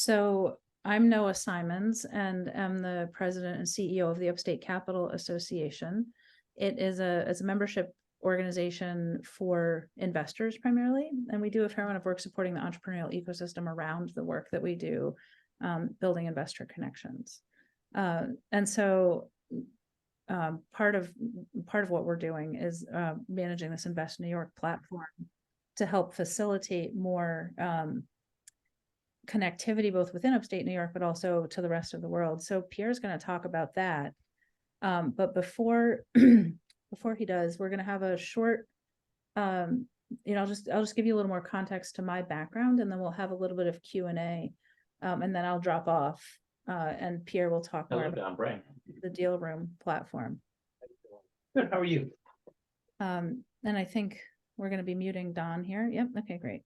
So I'm Noah Simons and am the president and CEO of the Upstate Capital Association. It is a membership organization for investors primarily, and we do a fair amount of work supporting the entrepreneurial ecosystem around the work that we do, building investor connections. And so part of what we're doing is managing this Invest New York platform to help facilitate more connectivity both within upstate New York, but also to the rest of the world. So Pierre's going to talk about that. But before before he does, we're going to have a short, I'll just give you a little more context to my background, and then we'll have a little bit of Q&A, and then I'll drop off, and Pierre will talk more about the Deal Room platform. Good. How are you? And I think we're going to be muting Don here. Yep. Okay, great.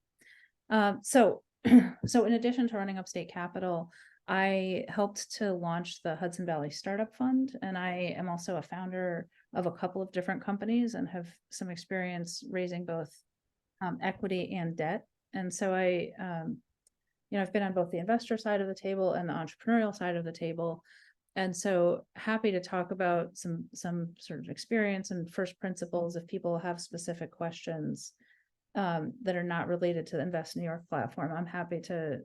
So in addition to running Upstate Capital, I helped to launch the Hudson Valley Startup Fund, and I am also a founder of a couple of different companies and have some experience raising both equity and debt. And so I've been on both the investor side of the table and the entrepreneurial side of the table. And so happy to talk about some sort of experience and first principles if people have specific questions that are not related to the Invest New York platform. I'm happy to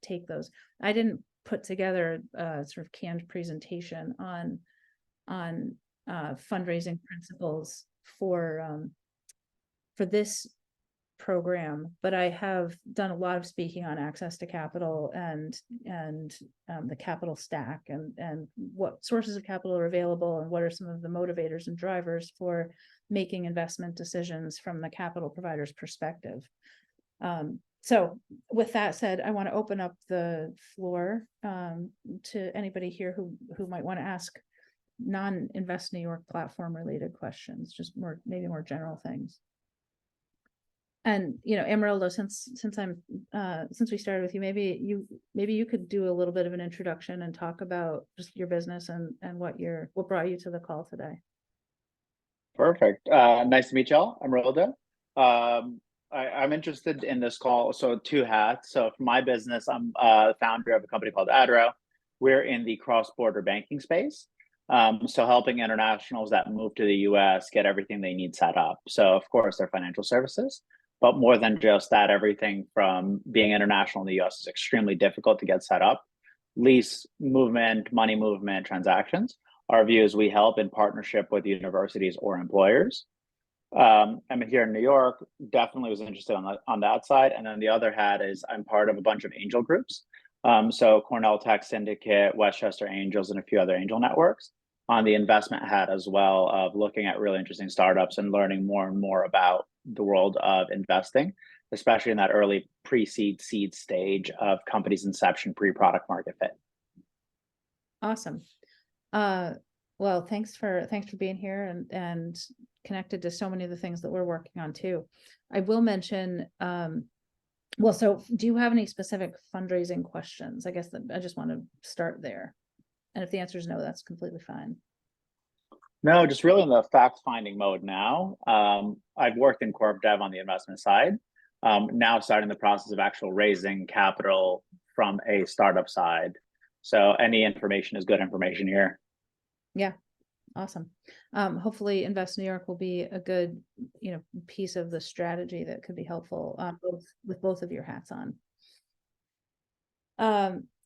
take those. I didn't put together a sort of canned presentation on fundraising principles for this program, but I have done a lot of speaking on access to capital and the capital stack and what sources of capital are available and what are some of the motivators and drivers for making investment decisions from the capital provider's perspective. So with that said, I want to open up the floor to anybody here who might want to ask non-Invest New York platform related questions, just maybe more general things. And Amarildo, since we started with you, maybe you could do a little bit of an introduction and talk about just your business and what brought you to the call today. Perfect. Nice to meet y'all. I'm Amarildo. I'm interested in this call. So 2 hats. So for my business, I'm the founder of a company called Adro. We're in the cross-border banking space. So helping internationals that move to the US get everything they need set up. So of course, they're financial services, but more than just that, everything from being international in the US is extremely difficult to get set up. Lease movement, money movement, transactions. Our view is we help in partnership with universities or employers. I'm here in New York, definitely was interested on that side. And then the other hat is I'm part of a bunch of angel groups. So Cornell Tech Syndicate, Westchester Angels, and a few other angel networks. On the investment hat as well, of looking at really interesting startups and learning more and more about the world of investing, especially in that early pre-seed, seed stage of companies' inception, pre-product market fit. Awesome. Well, thanks for being here and connected to so many of the things that we're working on too. I will mention, so do you have any specific fundraising questions? I guess I just want to start there. And if the answer is no, that's completely fine. No, just really in the fact-finding mode now. I've worked in corp dev on the investment side. Now starting the process of actual raising capital from a startup side. So any information is good information here. Yeah, awesome. Hopefully Invest New York will be a good, piece of the strategy that could be helpful with both of your hats on.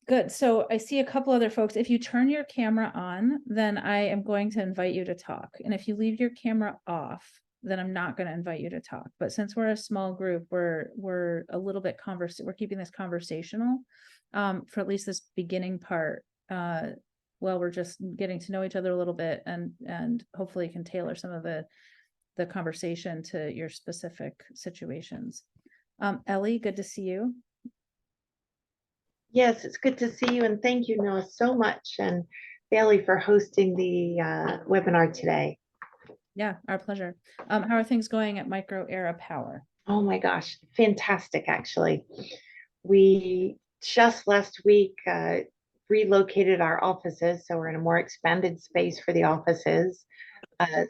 Good. So I see a couple other folks. If you turn your camera on, then I am going to invite you to talk. And if you leave your camera off, then I'm not going to invite you to talk. But since we're a small group, we're a little bit we're keeping this conversational for at least this beginning part. Well, we're just getting to know each other a little bit and hopefully can tailor some of the conversation to your specific situations. Ellie, good to see you. Yes, it's good to see you, and thank you, Noah, so much, and Bailey for hosting the webinar today. Yeah, our pleasure. How are things going at Micro Era Power? Oh my gosh, fantastic, actually. We just last week relocated our offices, so we're in a more expanded space for the offices.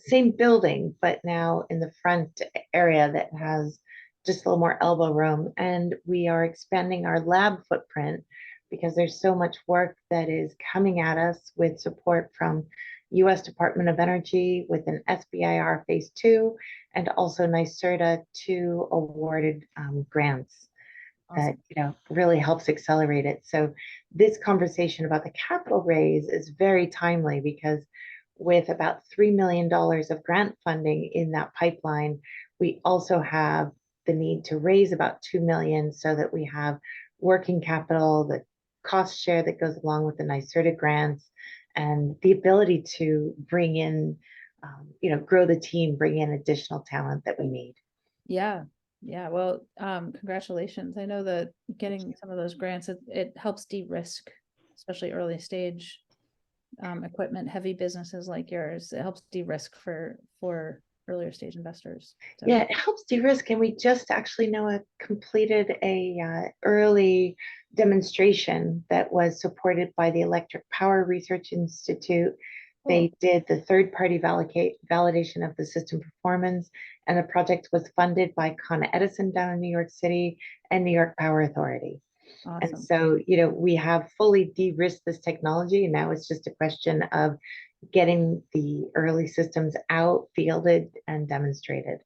Same building, but now in the front area that has just a little more elbow room. And we are expanding our lab footprint because there's so much work that is coming at us with support from US Department of Energy with an SBIR phase 2 and also NYSERDA 2 awarded grants that really helps accelerate it. So this conversation about the capital raise is very timely because with about $3 million of grant funding in that pipeline, we also have the need to raise about 2 million so that we have working capital, the cost share that goes along with the NYSERDA grants, and the ability to bring in, grow the team, bring in additional talent that we need. Yeah. Yeah. Well, congratulations. I know that getting some of those grants, it helps de-risk, especially early stage equipment, heavy businesses like yours. It helps de-risk for earlier stage investors. So. Yeah, it helps de-risk. And we just actually completed a early demonstration that was supported by the Electric Power Research Institute. Cool. They did the third-party validation of the system performance, and the project was funded by Con Edison down in New York City and New York Power Authority. Awesome. And so, we have fully de-risked this technology, and now it's just a question of getting the early systems out, fielded, and demonstrated.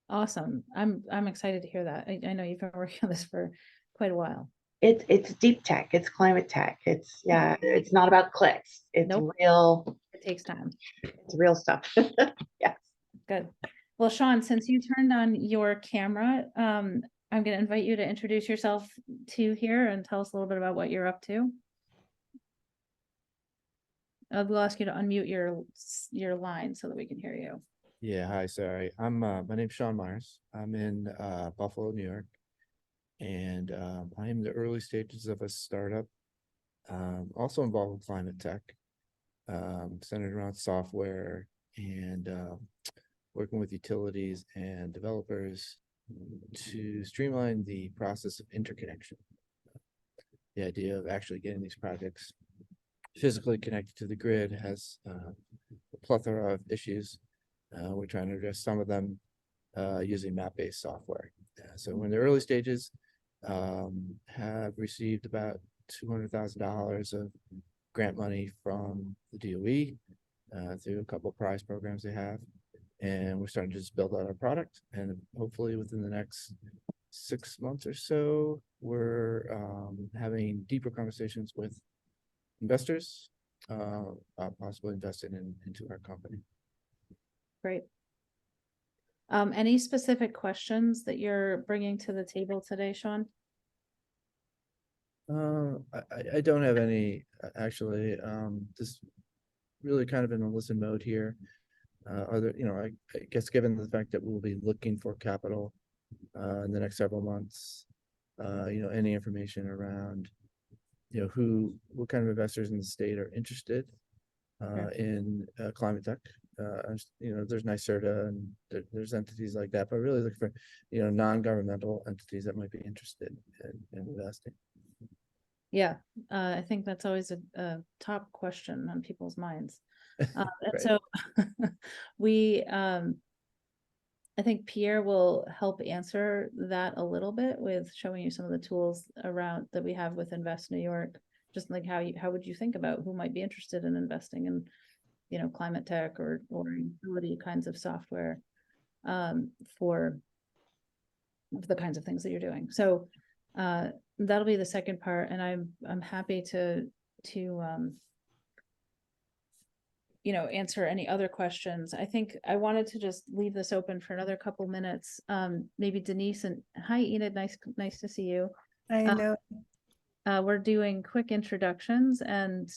Awesome. I'm excited to hear that. I know you've been working on this for quite a while. It's deep tech. It's climate tech. It's not about clicks. It's real. It takes time. It's real stuff. Yes. Good. Well, Sean, since you turned on your camera, I'm going to invite you to introduce yourself here and tell us a little bit about what you're up to. We'll ask you to unmute your line so that we can hear you. Yeah, hi, sorry. My name's Sean Myers. I'm in Buffalo, New York, and I am in the early stages of a startup, also involved in climate tech, centered around software and working with utilities and developers to streamline the process of interconnection. The idea of actually getting these projects physically connected to the grid has a plethora of issues. We're trying to address some of them using map-based software. So we're in the early stages, have received about $200,000 of grant money from the DOE through a couple of prize programs they have. And we're starting to just build out our product. And hopefully within the next 6 months or so, we're having deeper conversations with investors, possibly investing into our company. Great. Any specific questions that you're bringing to the table today, Sean? I don't have any, actually. Just really kind of in a listen mode here. Are there, I guess given the fact that we'll be looking for capital in the next several months, any information around what kind of investors in the state are interested in climate tech. There's NYSERDA and there's entities like that, but really looking for non-governmental entities that might be interested in investing. Yeah, I think that's always a top question on people's minds. And Right. So I think Pierre will help answer that a little bit with showing you some of the tools around that we have with Invest New York. Just like how would you think about who might be interested in investing in, climate tech or utility kinds of software for the kinds of things that you're doing. So that'll be the second part, and I'm happy to answer any other questions. I think I wanted to just leave this open for another couple minutes. Maybe Denise and hi Enid, nice to see you. I know. We're doing quick introductions and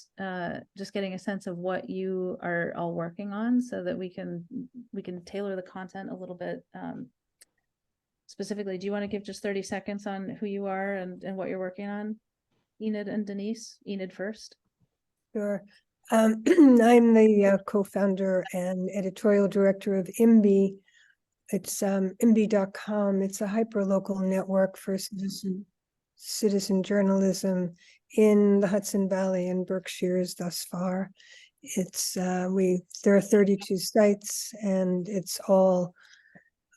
just getting a sense of what you are all working on so that we can tailor the content a little bit specifically. Do you want to give just 30 seconds on who you are and what you're working on? Enid and Denise. Enid first. Sure. I'm the co-founder and editorial director of IMBY. It's IMBY.com. It's a hyper-local network for citizen journalism in the Hudson Valley and Berkshires thus far. It's there are 32 sites, and it's all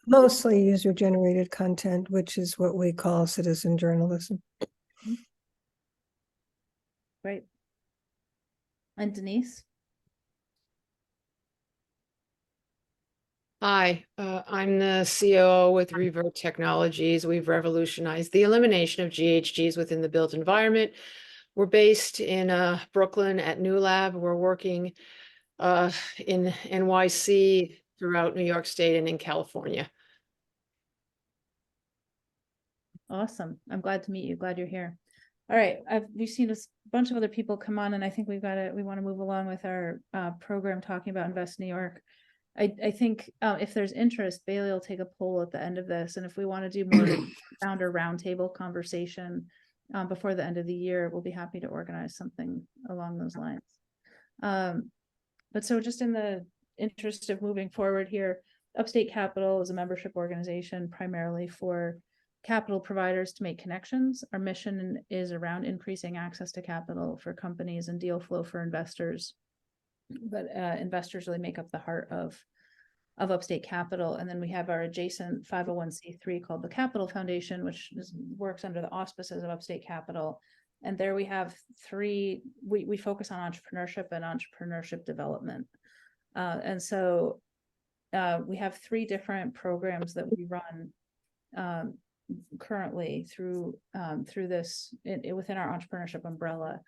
mostly user-generated content, which is what we call citizen journalism. Great. And Denise? Hi, I'm the COO with Revert Technologies. We've revolutionized the elimination of GHGs within the built environment. We're based in Brooklyn at New Lab. We're working in NYC, throughout New York State, and in California. Awesome. I'm glad to meet you. Glad you're here. All right. We've seen a bunch of other people come on, and I think we want to move along with our program talking about Invest New York. I think if there's interest, Bailey will take a poll at the end of this. And if we want to do more founder roundtable conversation before the end of the year, we'll be happy to organize something along those lines. But so just in the interest of moving forward here, Upstate Capital is a membership organization primarily for capital providers to make connections. Our mission is around increasing access to capital for companies and deal flow for investors. But investors really make up the heart of Upstate Capital. And then we have our adjacent 501c3 called the Capital Foundation, which works under the auspices of Upstate Capital. And there we have we focus on entrepreneurship and entrepreneurship development. And so we have 3 different programs that we run currently through this within our entrepreneurship umbrella.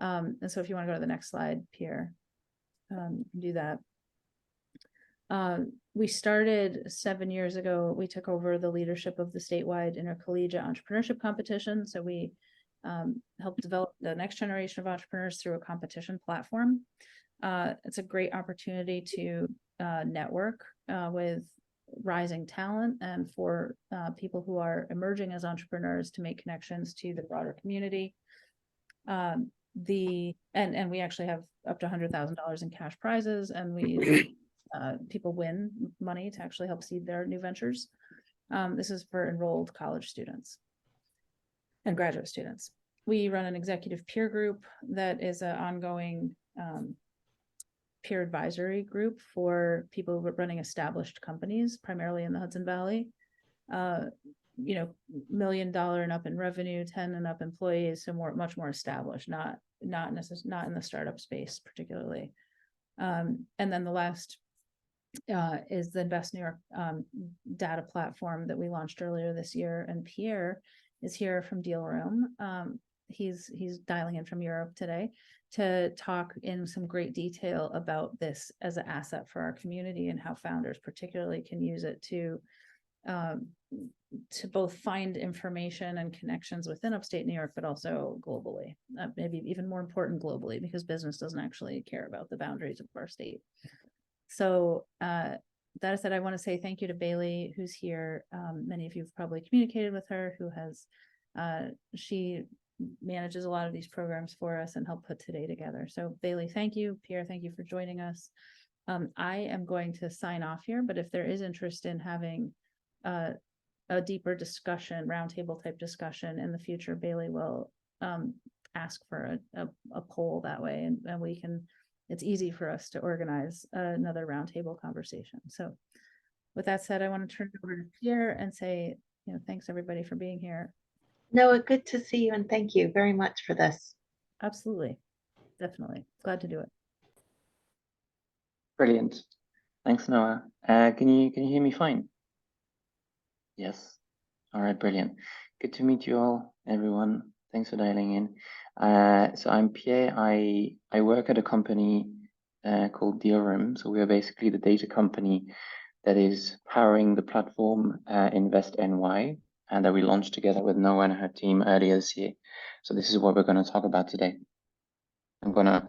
And so if you want to go to the next slide, Pierre. Do that. We started 7 years ago. We took over the leadership of the statewide intercollegiate entrepreneurship competition. So we helped develop the next generation of entrepreneurs through a competition platform. It's a great opportunity to network with rising talent and for people who are emerging as entrepreneurs to make connections to the broader community. And we actually have up to $100,000 in cash prizes, and we people win money to actually help seed their new ventures. This is for enrolled college students and graduate students. We run an executive peer group that is an ongoing peer advisory group for people running established companies, primarily in the Hudson Valley. $1 million and up in revenue, 10 and up employees, so much more established, not in the startup space particularly. And then the last is the Invest New York data platform that we launched earlier this year. And Pierre is here from Deal Room. He's dialing in from Europe today to talk in some great detail about this as an asset for our community and how founders particularly can use it to both find information and connections within upstate New York, but also globally, maybe even more important globally, because business doesn't actually care about the boundaries of our state. So that said, I want to say thank you to Bailey, who's here. Many of you have probably communicated with her, who has, she manages a lot of these programs for us and helped put today together. So Bailey, thank you. Pierre, thank you for joining us. I am going to sign off here, but if there is interest in having a deeper discussion, roundtable type discussion in the future, Bailey will ask for a poll that way, and we can, it's easy for us to organize another roundtable conversation. So with that said, I want to turn it over to Pierre and say, thanks everybody for being here. Noah, good to see you, and thank you very much for this. Absolutely. Definitely. Glad to do it. Brilliant. Thanks, Noah. Can you hear me fine? Yes. All right, brilliant. Good to meet you all, everyone. Thanks for dialing in. So I'm Pierre. I work at a company called Deal Room. So we are basically the data company that is powering the platform Invest NY, and that we launched together with Noah and her team earlier this year. So this is what we're going to talk about today. I'm going to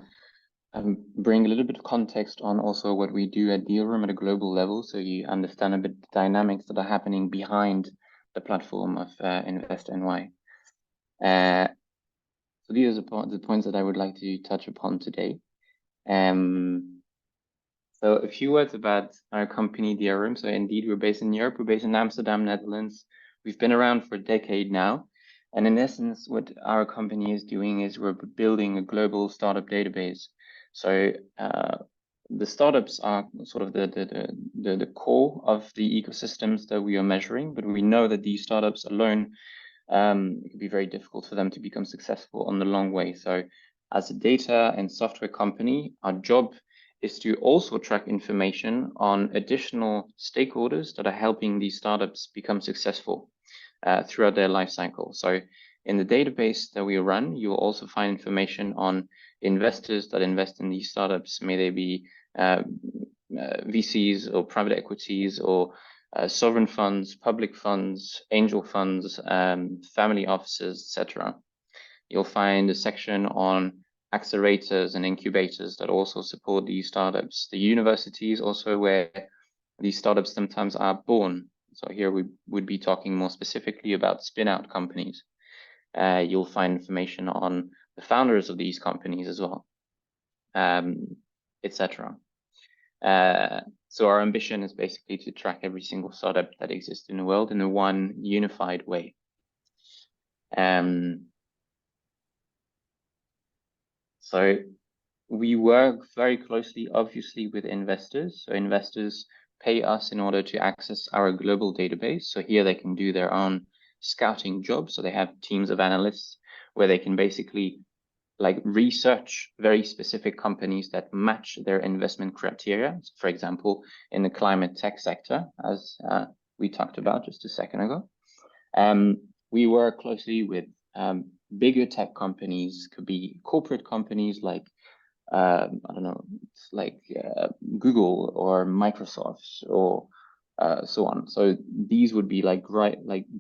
bring a little bit of context on also what we do at Deal Room at a global level, so you understand a bit the dynamics that are happening behind the platform of Invest NY. So these are the points that I would like to touch upon today. So a few words about our company, Deal Room. So indeed, we're based in Europe. We're based in Amsterdam, Netherlands. We've been around for a decade now. And in essence, what our company is doing is we're building a global startup database. So the startups are sort of the core of the ecosystems that we are measuring, but we know that these startups alone, it can be very difficult for them to become successful on the long way. So as a data and software company, our job is to also track information on additional stakeholders that are helping these startups become successful throughout their life cycle. So in the database that we run, you will also find information on investors that invest in these startups. May they be VCs or private equities or sovereign funds, public funds, angel funds, family offices, etc. You'll find a section on accelerators and incubators that also support these startups. The universities also where these startups sometimes are born. So here we would be talking more specifically about spin-out companies. You'll find information on the founders of these companies as well, etc. So our ambition is basically to track every single startup that exists in the world in a one unified way. So we work very closely, obviously, with investors. So investors pay us in order to access our global database. So here they can do their own scouting job. So they have teams of analysts where they can basically like research very specific companies that match their investment criteria. So for example, in the climate tech sector, as we talked about just a second ago, we work closely with bigger tech companies, could be corporate companies like I don't know, it's like Google or Microsoft or so on. So these would be like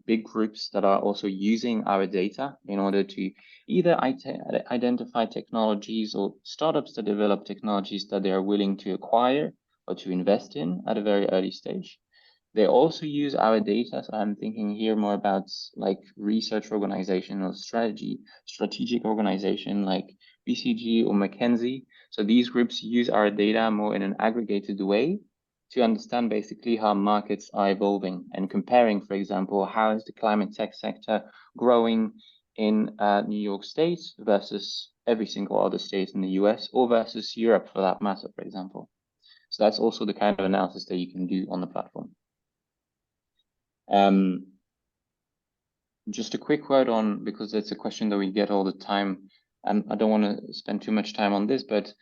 big groups that are also using our data in order to either identify technologies or startups that develop technologies that they are willing to acquire or to invest in at a very early stage. They also use our data. So I'm thinking here more about like research organization or strategic organization like BCG or McKinsey. So these groups use our data more in an aggregated way to understand basically how markets are evolving and comparing, for example, how is the climate tech sector growing in New York State versus every single other state in the US or versus Europe for that matter, for example. So that's also the kind of analysis that you can do on the platform. Just a quick word on, because it's a question that we get all the time, and I don't want to spend too much time on this, but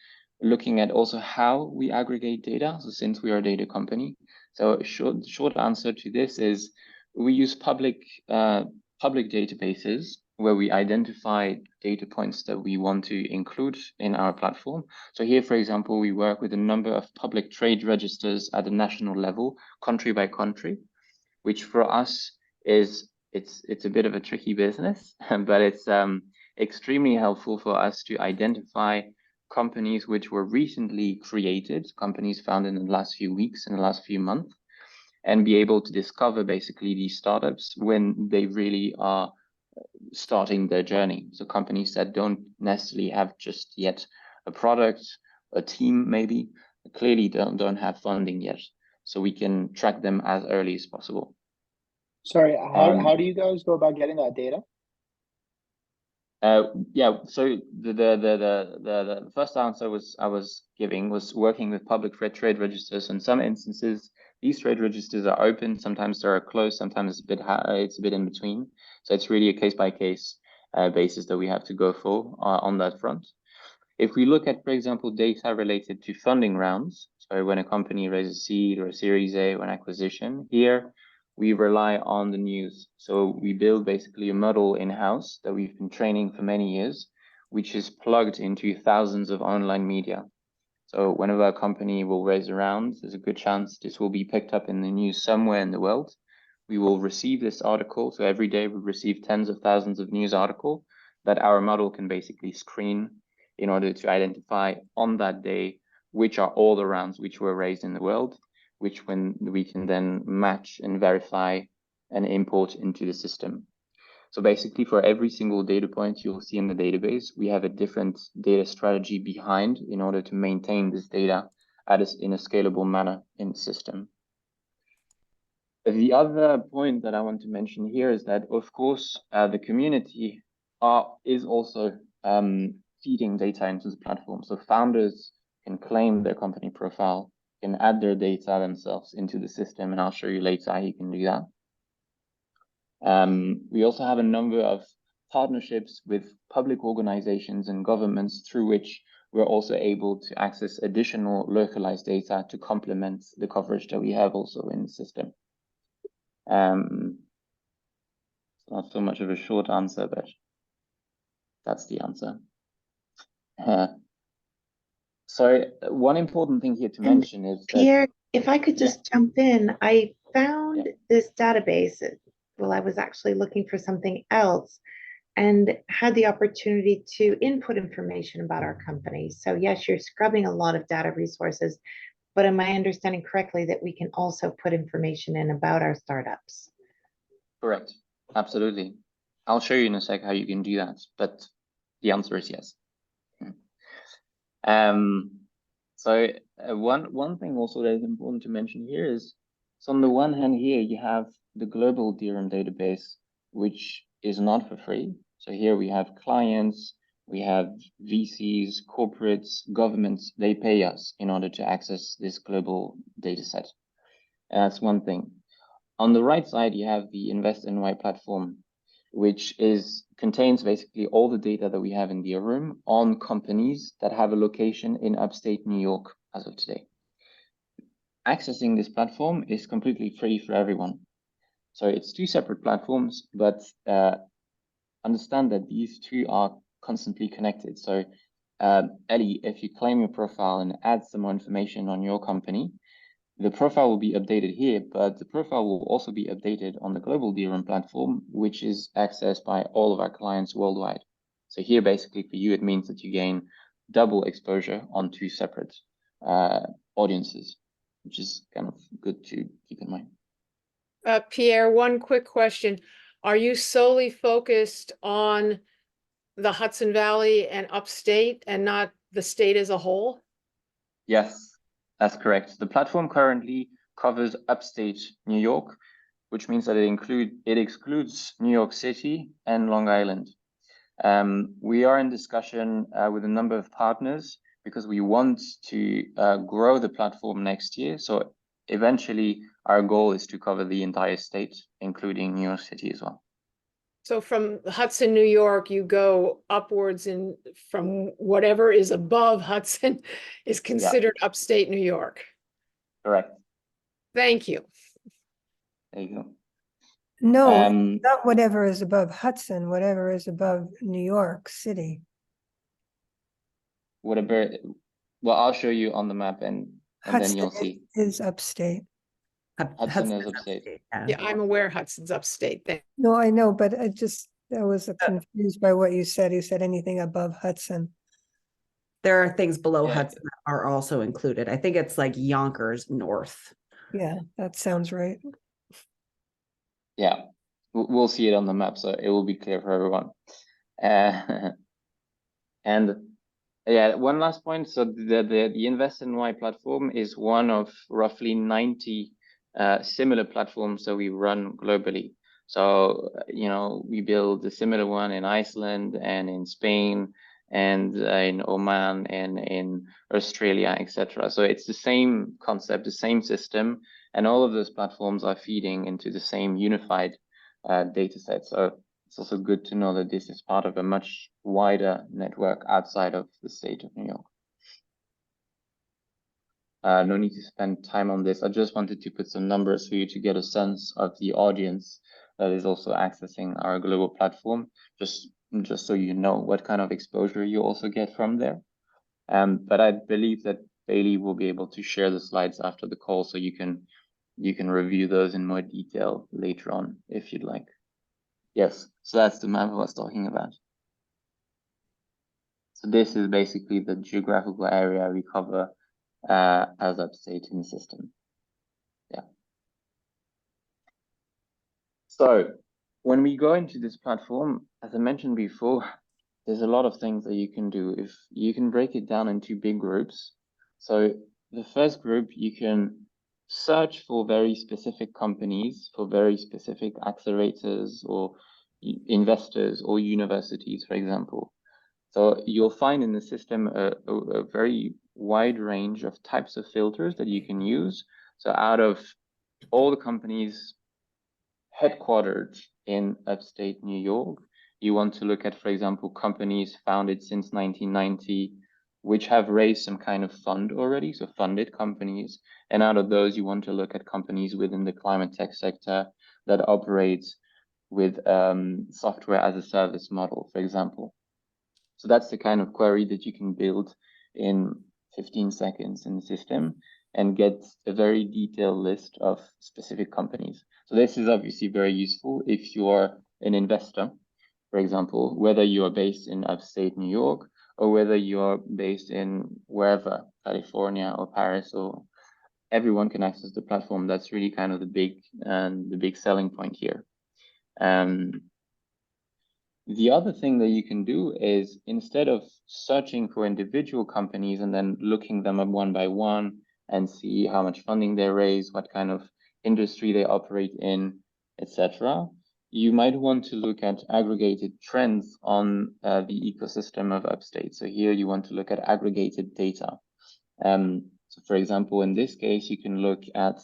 looking at also how we aggregate data. So since we are a data company, so a short answer to this is we use public databases where we identify data points that we want to include in our platform. So here, for example, we work with a number of public trade registers at the national level, country by country, which for us is it's a bit of a tricky business, but it's extremely helpful for us to identify companies which were recently created, companies found in the last few weeks, in the last few months, and be able to discover basically these startups when they really are starting their journey. So companies that don't necessarily have just yet a product, a team maybe, clearly don't have funding yet. So we can track them as early as possible. Sorry, how do you guys go about getting that data? Yeah, so the first answer I was giving was working with public trade registers. In some instances, these trade registers are open. Sometimes they are closed. Sometimes it's a bit in between. So it's really a case by case basis that we have to go for on that front. If we look at, for example, data related to funding rounds, so when a company raises seed or a Series A or an acquisition, here we rely on the news. So we build basically a model in-house that we've been training for many years, which is plugged into thousands of online media. So whenever a company will raise a round, there's a good chance this will be picked up in the news somewhere in the world. We will receive this article. So every day we receive tens of thousands of news articles that our model can basically screen in order to identify on that day which are all the rounds which were raised in the world, which when we can then match and verify and import into the system. So basically for every single data point you'll see in the database, we have a different data strategy behind in order to maintain this data in a scalable manner in the system. The other point that I want to mention here is that, of course, the community is also feeding data into the platform. So founders can claim their company profile, can add their data themselves into the system, and I'll show you later how you can do that. We also have a number of partnerships with public organizations and governments through which we're also able to access additional localized data to complement the coverage that we have also in the system. Not so much of a short answer, but that's the answer. So one important thing here to mention is that, Pierre, if I could just jump in, I found this database while I was actually looking for something else and had the opportunity to input information about our company. So yes, you're scrubbing a lot of data resources, but am I understanding correctly that we can also put information in about our startups? correct, absolutely. I'll show you in a sec how you can do that, but the answer is yes. So one thing also that is important to mention here is, so on the one hand here, you have the global DRM database, which is not for free. So here we have clients, we have VCs, corporates, governments, they pay us in order to access this global data set. And that's one thing. On the right side, you have the Invest NY platform, which contains basically all the data that we have in the room on companies that have a location in upstate New York as of today. Accessing this platform is completely free for everyone. So it's two separate platforms, but understand that these two are constantly connected. So Ellie, if you claim your profile and add some more information on your company, the profile will be updated here, but the profile will also be updated on the global DRM platform, which is accessed by all of our clients worldwide. So here, basically for you, it means that you gain double exposure on two separate audiences, which is kind of good to keep in mind. Pierre, one quick question. Are you solely focused on the Hudson Valley and upstate and not the state as a whole? Yes, that's correct. The platform currently covers upstate New York, which means that it excludes New York City and Long Island. We are in discussion with a number of partners because we want to grow the platform next year. So eventually our goal is to cover the entire state, including New York City as well. So from Hudson, New York, you go upwards from whatever is above Hudson is considered upstate New York. Correct. Thank you. There you go. No, not whatever is above Hudson, whatever is above New York City. Whatever, well, I'll show you on the map and then you'll see. Is upstate. Hudson is upstate. Yeah, I'm aware Hudson's upstate. No, I know, but I was confused by what you said. You said anything above Hudson. There are things below Yeah. Hudson that are also included. I think it's like Yonkers North. Yeah, that sounds right. Yeah, we'll see it on the map, so it will be clear for everyone. And yeah, one last point. So the Invest NY platform is one of roughly 90 similar platforms that we run globally. So, you know, we build a similar one in Iceland and in Spain and in Oman and in Australia, etc. So it's the same concept, the same system, and all of those platforms are feeding into the same unified data set. So it's also good to know that this is part of a much wider network outside of the state of New York. No need to spend time on this. I just wanted to put some numbers for you to get a sense of the audience that is also accessing our global platform, just so you know what kind of exposure you also get from there. But I believe that Bailey will be able to share the slides after the call, so you can review those in more detail later on if you'd like. Yes, so that's the map I was talking about. So this is basically the geographical area we cover as upstate in the system. Yeah. So when we go into this platform, as I mentioned before, there's a lot of things that you can do. If you can break it down into big groups. So the first group, you can search for very specific companies, for very specific accelerators or investors or universities, for example. So you'll find in the system a very wide range of types of filters that you can use. So out of all the companies headquartered in upstate New York, you want to look at, for example, companies founded since 1990, which have raised some kind of fund already, so funded companies. And out of those, you want to look at companies within the climate tech sector that operate with software as a service model, for example. So that's the kind of query that you can build in 15 seconds in the system and get a very detailed list of specific companies. So this is obviously very useful if you're an investor, for example, whether you are based in upstate New York or whether you're based in wherever, California or Paris, or everyone can access the platform. That's really kind of the big selling point here. The other thing that you can do is, instead of searching for individual companies and then looking them up one by one and see how much funding they raise, what kind of industry they operate in, etc., you might want to look at aggregated trends on the ecosystem of Upstate. So here you want to look at aggregated data. So for example, in this case, you can look at,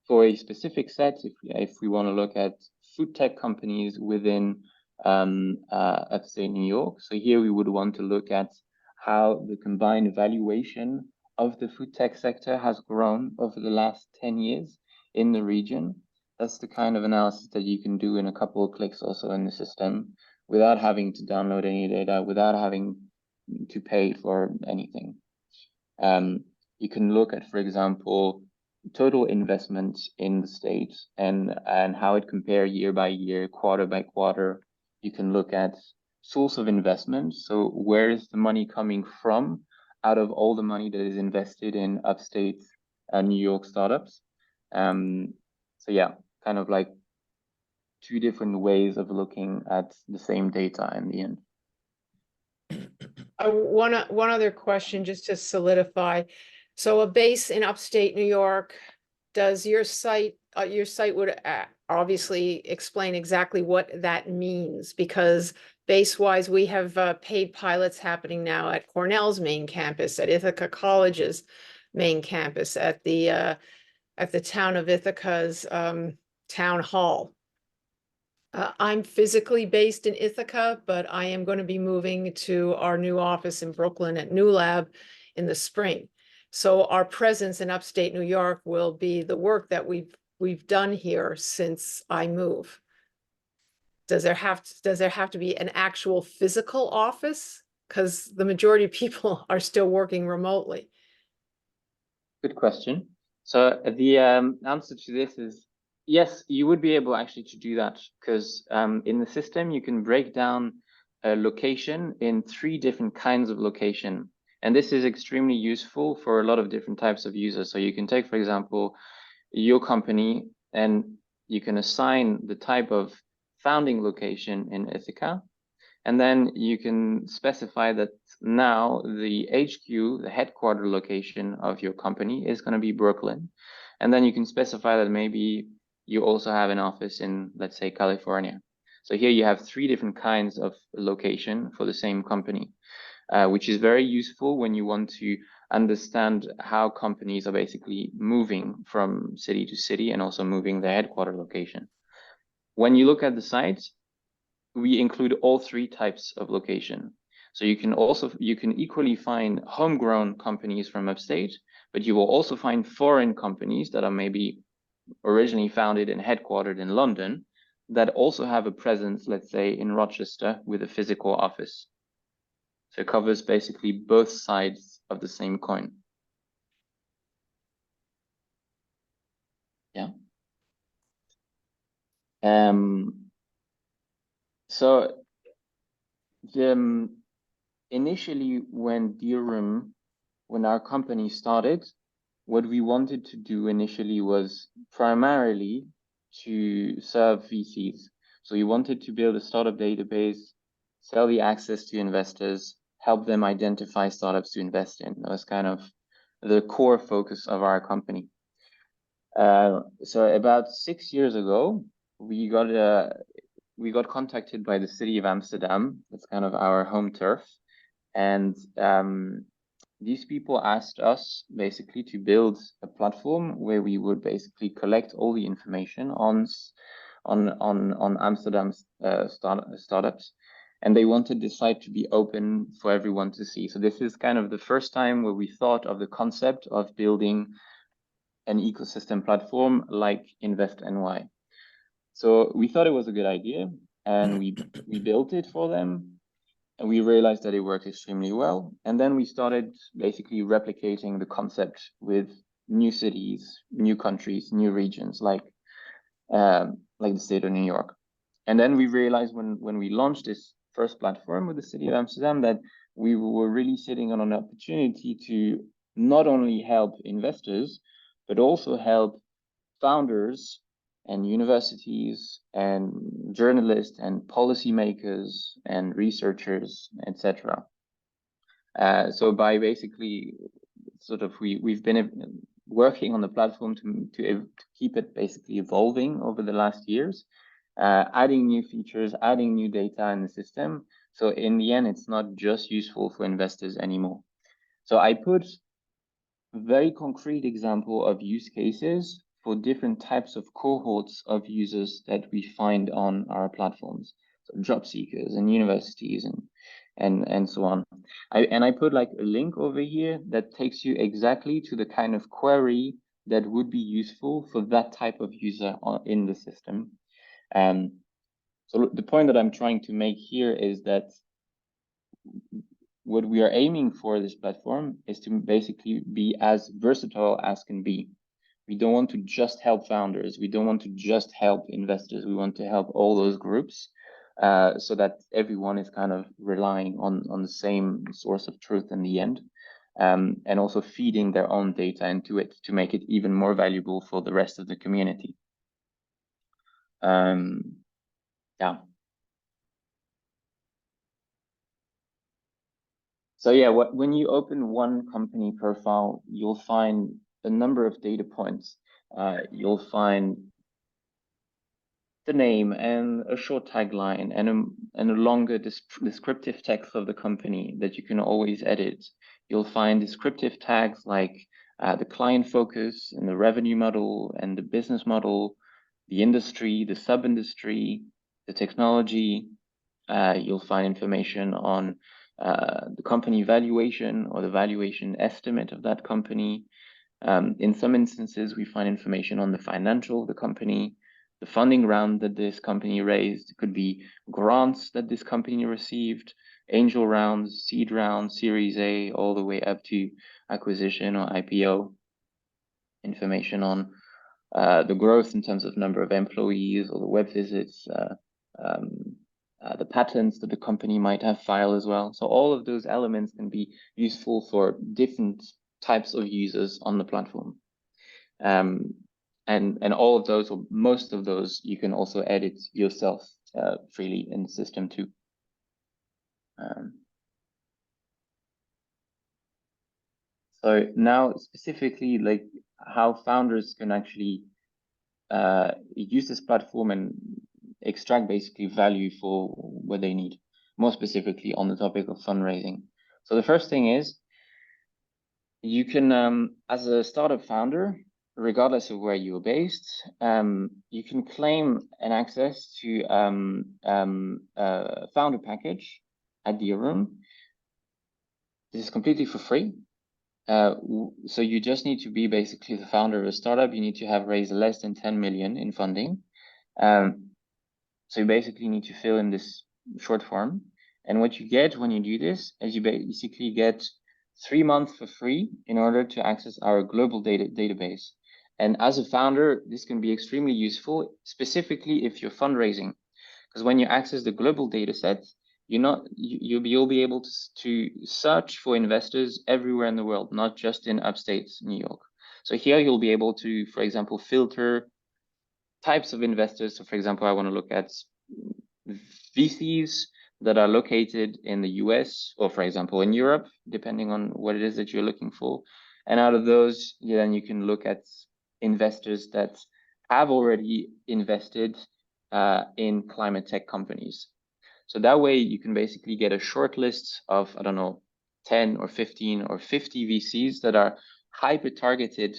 for a specific set, if we want to look at food tech companies within upstate New York. So here we would want to look at how the combined valuation of the food tech sector has grown over the last 10 years in the region. That's the kind of analysis that you can do in a couple of clicks also in the system without having to download any data, without having to pay for anything. You can look at, for example, total investment in the state and how it compares year by year, quarter by quarter. You can look at source of investment. So where is the money coming from out of all the money that is invested in upstate New York startups? So yeah, kind of like two different ways of looking at the same data in the end. One other question just to solidify. So a base in upstate New York, does your site would obviously explain exactly what that means, because base-wise, we have paid pilots happening now at Cornell's main campus, at Ithaca College's main campus, at the town of Ithaca's town hall. I'm physically based in Ithaca, but I am going to be moving to our new office in Brooklyn at New Lab in the spring. So our presence in upstate New York will be the work that we've done here since I move. Does there have to be an actual physical office? Because the majority of people are still working remotely. Good question. So the answer to this is yes, you would be able actually to do that, because in the system you can break down a location in 3 different kinds of location. And this is extremely useful for a lot of different types of users. So you can take, for example, your company and you can assign the type of founding location in Ithaca. And then you can specify that now the HQ, the headquarter location of your company, is going to be Brooklyn. And then you can specify that maybe you also have an office in, let's say, California. So here you have 3 different kinds of location for the same company, which is very useful when you want to understand how companies are basically moving from city to city and also moving their headquarter location. When you look at the site, we include all 3 types of location. So you can equally find homegrown companies from upstate, but you will also find foreign companies that are maybe originally founded and headquartered in London that also have a presence, let's say, in Rochester with a physical office. So it covers basically both sides of the same coin. Yeah. So initially when our company started, what we wanted to do initially was primarily to serve VCs. So we wanted to build a startup database, sell the access to investors, help them identify startups to invest in. That was kind of the core focus of our company. So about 6 years ago, we got contacted by the city of Amsterdam. That's kind of our home turf. And these people asked us basically to build a platform where we would basically collect all the information on Amsterdam's startups, and they wanted the site to be open for everyone to see. So this is kind of the first time where we thought of the concept of building an ecosystem platform like Invest NY. So we thought it was a good idea, and we built it for them. And we realized that it worked extremely well. And then we started basically replicating the concept with new cities, new countries, new regions, like the state of New York. And then we realized when we launched this first platform with the city of Amsterdam that we were really sitting on an opportunity to not only help investors, but also help founders and universities and journalists and policymakers and researchers, etc. So by basically sort of we've been working on the platform to keep it basically evolving over the last years, adding new features, adding new data in the system. So in the end, it's not just useful for investors anymore. So I put a very concrete example of use cases for different types of cohorts of users that we find on our platforms, so job seekers and universities and so on. I put like a link over here that takes you exactly to the kind of query that would be useful for that type of user in the system. So the point that I'm trying to make here is that what we are aiming for this platform is to basically be as versatile as can be. We don't want to just help founders. We don't want to just help investors. We want to help all those groups so that everyone is kind of relying on the same source of truth in the end, and also feeding their own data into it to make it even more valuable for the rest of the community. Yeah. So yeah, when you open one company profile, you'll find a number of data points. You'll find the name and a short tagline and a longer descriptive text of the company that you can always edit. You'll find descriptive tags like the client focus and the revenue model and the business model, the industry, the sub-industry, the technology. You'll find information on the company valuation or the valuation estimate of that company. In some instances, we find information on the financial of the company, the funding round that this company raised. It could be grants that this company received, angel rounds, seed rounds, Series A, all the way up to acquisition or IPO. Information on the growth in terms of number of employees or the web visits, the patents that the company might have filed as well. So all of those elements can be useful for different types of users on the platform. And all of those, or most of those, you can also edit yourself freely in the system too. So now specifically, like how founders can actually use this platform and extract basically value for what they need, more specifically on the topic of fundraising. So the first thing is you can, as a startup founder, regardless of where you're based, you can claim an access to a founder package at the room. This is completely for free. So you just need to be basically the founder of a startup. You need to have raised less than 10 million in funding. So you basically need to fill in this short form. And what you get when you do this is you basically get 3 months for free in order to access our global database. And as a founder, this can be extremely useful, specifically if you're fundraising, because when you access the global data set, you'll be able to search for investors everywhere in the world, not just in upstate New York. So here you'll be able to, for example, filter types of investors. So for example, I want to look at VCs that are located in the US or for example in Europe, depending on what it is that you're looking for. And out of those, then you can look at investors that have already invested in climate tech companies. So that way you can basically get a short list of, I don't know, 10 or 15 or 50 VCs that are hyper targeted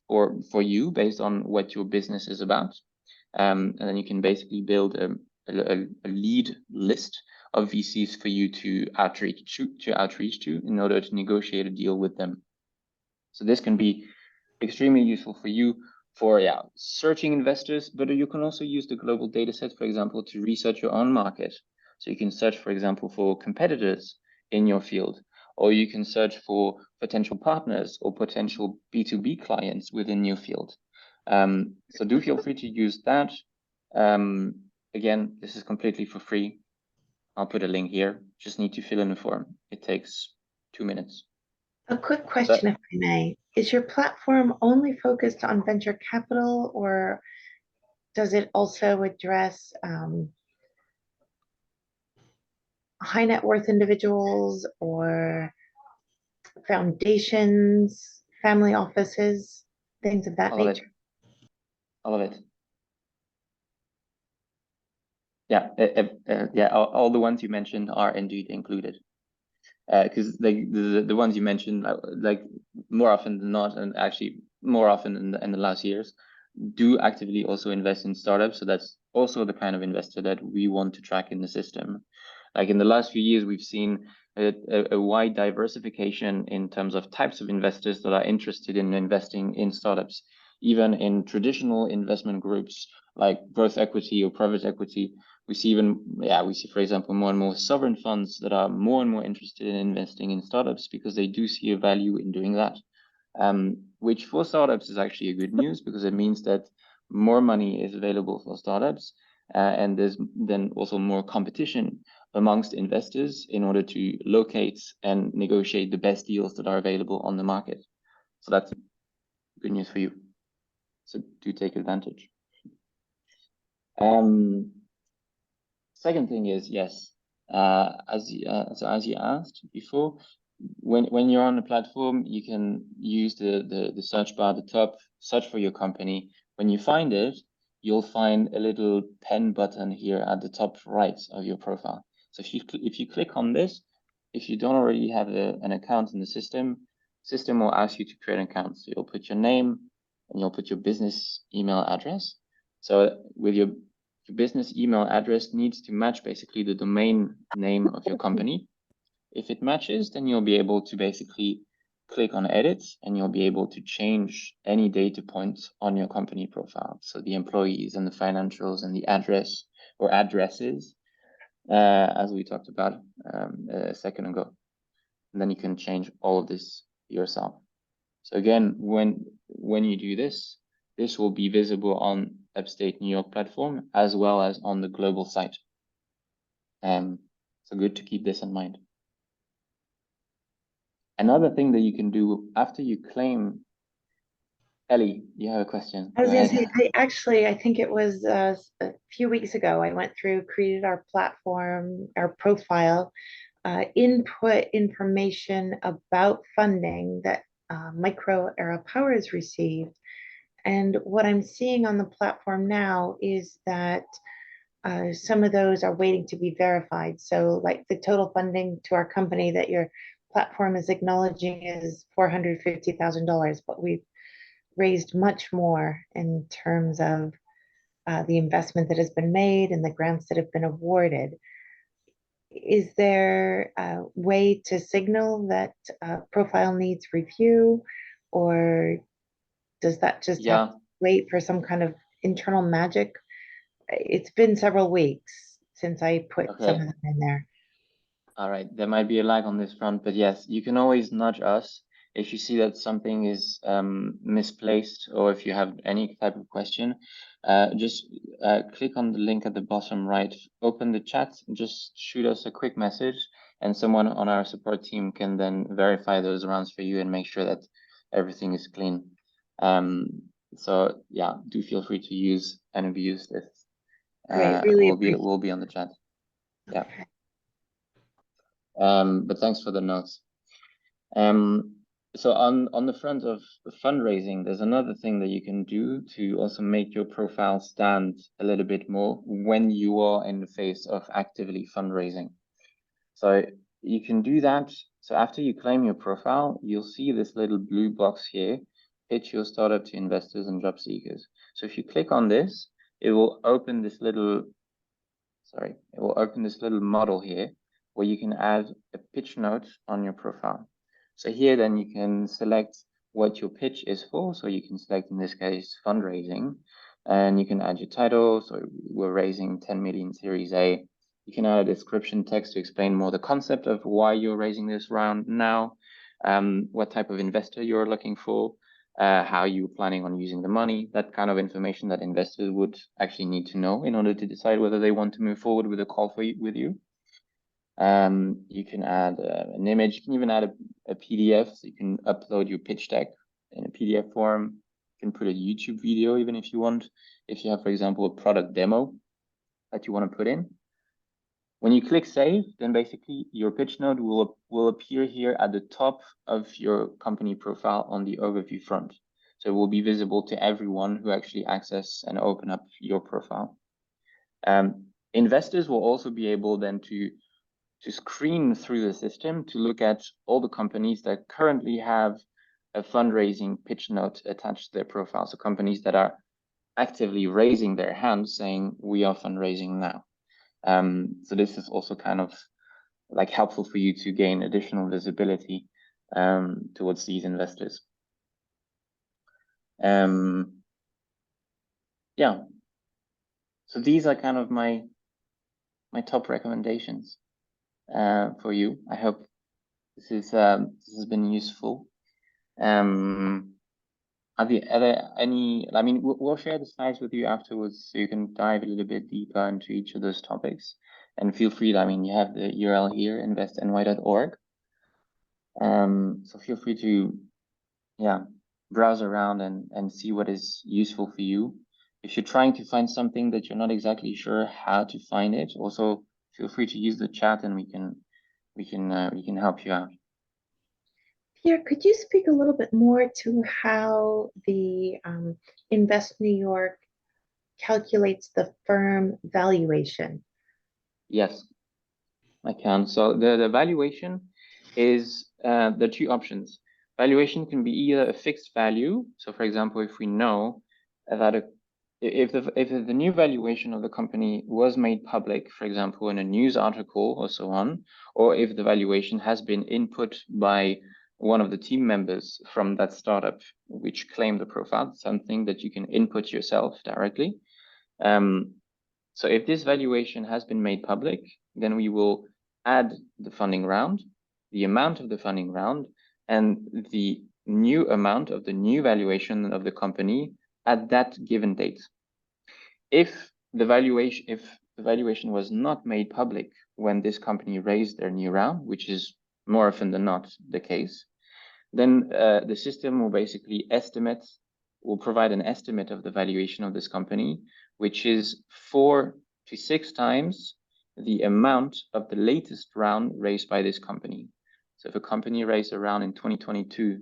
for you based on what your business is about. And then you can basically build a lead list of VCs for you to outreach to in order to negotiate a deal with them. So this can be extremely useful for you for searching investors, but you can also use the global data set, for example, to research your own market. So you can search, for example, for competitors in your field, or you can search for potential partners or potential B2B clients within your field. So do feel free to use that. Again, this is completely for free. I'll put a link here. Just need to fill in the form. It takes 2 minutes. A quick question, if I may. Is your platform only focused on venture capital, or does it also address high net worth individuals or foundations, family offices, things of that All of nature? it. All of it. Yeah, all the ones you mentioned are indeed included. Because the ones you mentioned, like more often than not, and actually more often in the last years, do actively also invest in startups. So that's also the kind of investor that we want to track in the system. Like in the last few years, we've seen a wide diversification in terms of types of investors that are interested in investing in startups, even in traditional investment groups like growth equity or private equity. We see for example, more and more sovereign funds that are more and more interested in investing in startups because they do see a value in doing that. Which for startups is actually a good news because it means that more money is available for startups, and there's then also more competition amongst investors in order to locate and negotiate the best deals that are available on the market. So that's good news for you. So do take advantage. Second thing is, yes, as you asked before, when you're on the platform, you can use the search bar at the top, search for your company. When you find it, you'll find a little pen button here at the top right of your profile. So if you click on this, if you don't already have an account in the system will ask you to create an account. So you'll put your name and you'll put your business email address. So with your business email address needs to match basically the domain name of your company. If it matches, then you'll be able to basically click on edit and you'll be able to change any data points on your company profile. So the employees and the financials and the address or addresses, as we talked about a second ago. And then you can change all of this yourself. So again, when you do this, this will be visible on Upstate New York platform as well as on the global site. So good to keep this in mind. Another thing that you can do after you claim, Ellie, you have a question. I was going to say, I think it was a few weeks ago, I went through, created our platform, our profile, input information about funding that Micro Era Power has received. And what I'm seeing on the platform now is that some of those are waiting to be verified. So like the total funding to our company that your platform is acknowledging is $450,000, but we've raised much more in terms of the investment that has been made and the grants that have been awarded. Is there a way to signal that profile needs review, or does that just have to wait for some kind of internal magic? It's been several weeks since I put some of them in there. All right, there might be a lag on this front, but yes, you can always nudge us if you see that something is misplaced or if you have any type of question. Just click on the link at the bottom right, open the chat, just shoot us a quick message, and someone on our support team can then verify those rounds for you and make sure that everything is clean. So yeah, do feel free to use and abuse this. Great, really we'll be on the chat. Yeah. Okay. But thanks for the notes. So on the front of fundraising, there's another thing that you can do to also make your profile stand a little bit more when you are in the phase of actively fundraising. So you can do that. So after you claim your profile, you'll see this little blue box here, pitch your startup to investors and job seekers. So if you click on this, it will open this little, model here where you can add a pitch note on your profile. So here then you can select what your pitch is for. So you can select, in this case, fundraising, and you can add your title. So we're raising 10 million Series A. You can add a description text to explain more the concept of why you're raising this round now, what type of investor you're looking for, how you're planning on using the money, that kind of information that investors would actually need to know in order to decide whether they want to move forward with a call with you. You can add an image. You can even add a PDF, so you can upload your pitch deck in a PDF form. You can put a YouTube video even if you want. If you have, for example, a product demo that you want to put in. When you click save, then basically your pitch note will appear here at the top of your company profile on the overview front. So it will be visible to everyone who actually access and open up your profile. Investors will also be able then to screen through the system to look at all the companies that currently have a fundraising pitch note attached to their profile. So companies that are actively raising their hands saying, we are fundraising now. So this is also kind of like helpful for you to gain additional visibility towards these investors. Yeah. So these are kind of my top recommendations for you. I hope this has been useful. Are there any, I mean, we'll share the slides with you afterwards so you can dive a little bit deeper into each of those topics. And feel free, I mean, you have the URL here, investny.org. So feel free to, browse around and see what is useful for you. If you're trying to find something that you're not exactly sure how to find it, also feel free to use the chat and we can help you out. Pierre, could you speak a little bit more to how the Invest New York calculates the firm valuation? Yes, I can. So the valuation is there are two options. Valuation can be either a fixed value. So for example, if we know that if the new valuation of the company was made public, for example, in a news article or so on, or if the valuation has been input by one of the team members from that startup which claimed the profile, something that you can input yourself directly. So if this valuation has been made public, then we will add the funding round, the amount of the funding round, and the new amount of the new valuation of the company at that given date. If the valuation was not made public when this company raised their new round, which is more often than not the case, then the system will basically provide an estimate of the valuation of this company, which is 4 to 6 times the amount of the latest round raised by this company. So if a company raised a round in 2022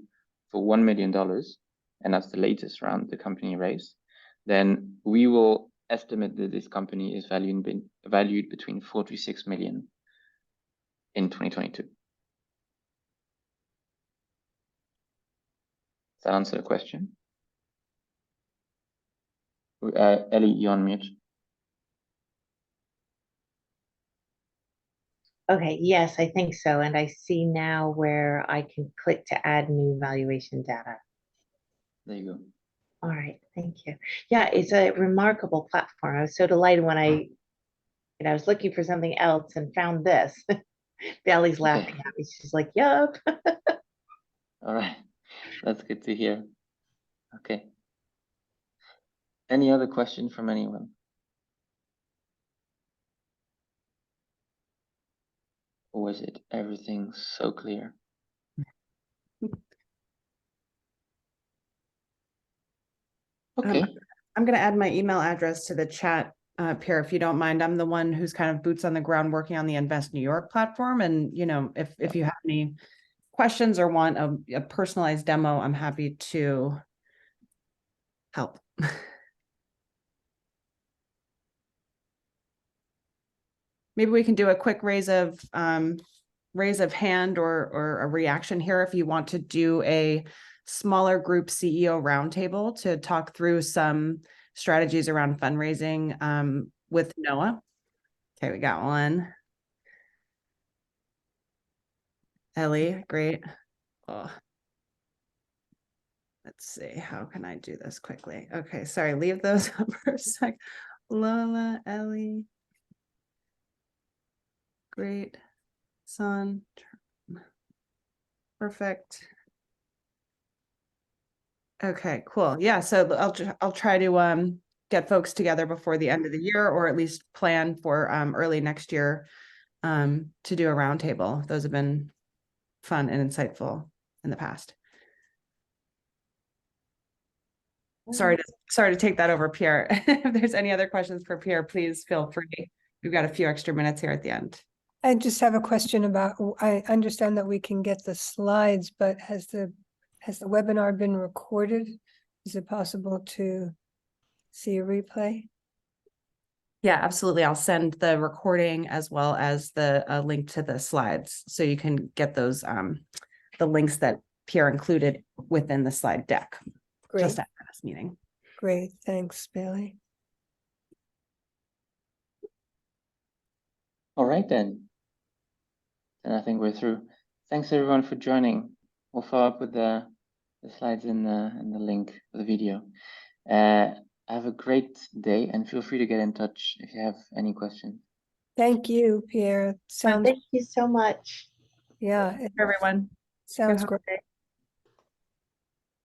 for $1 million, and that's the latest round the company raised, then we will estimate that this company is valued between 4 to 6 million in 2022. Does that answer the question? Ellie, you're on mute. Okay, yes, I think so. And I see now where I can click to add new valuation data. There you go. All right, thank you. Yeah, it's a remarkable platform. I was so delighted when I was looking for something else and found this. Valley's laughing at me. She's like, yup. All right, that's good to hear. Okay. Any other question from anyone? Or was it everything so clear? Okay. I'm going to add my email address to the chat, Pierre, if you don't mind. I'm the one who's kind of boots on the ground working on the Invest New York platform. And, if you have any questions or want a personalized demo, I'm happy to help. Maybe we can do a quick raise of raise of hand or a reaction here if you want to do a smaller group CEO roundtable to talk through some strategies around fundraising with Noah. Okay, we got one. Ellie, great. Oh. Let's see, how can I do this quickly? Okay, sorry, leave those up for a sec. Lola, Ellie. Great. Son. Perfect. Okay, cool. Yeah, so I'll try to get folks together before the end of the year, or at least plan for early next year to do a roundtable. Those have been fun and insightful in the past. Sorry to take that over, Pierre. If there's any other questions for Pierre, please feel free. We've got a few extra minutes here at the end. I just have a question about, I understand that we can get the slides, but has the webinar been recorded? Is it possible to see a replay? Yeah, absolutely. I'll send the recording as well as the link to the slides, so you can get those the links that Pierre included within the slide deck. Great, Just after this meeting. great. Thanks, Bailey. All right then. And I think we're through. Thanks everyone for joining. We'll follow up with the slides in the link for the video. Have a great day and feel free to get in touch if you have any questions. Thank you, Pierre. Sounds, Thank you so much. yeah, it Everyone. sounds Good great.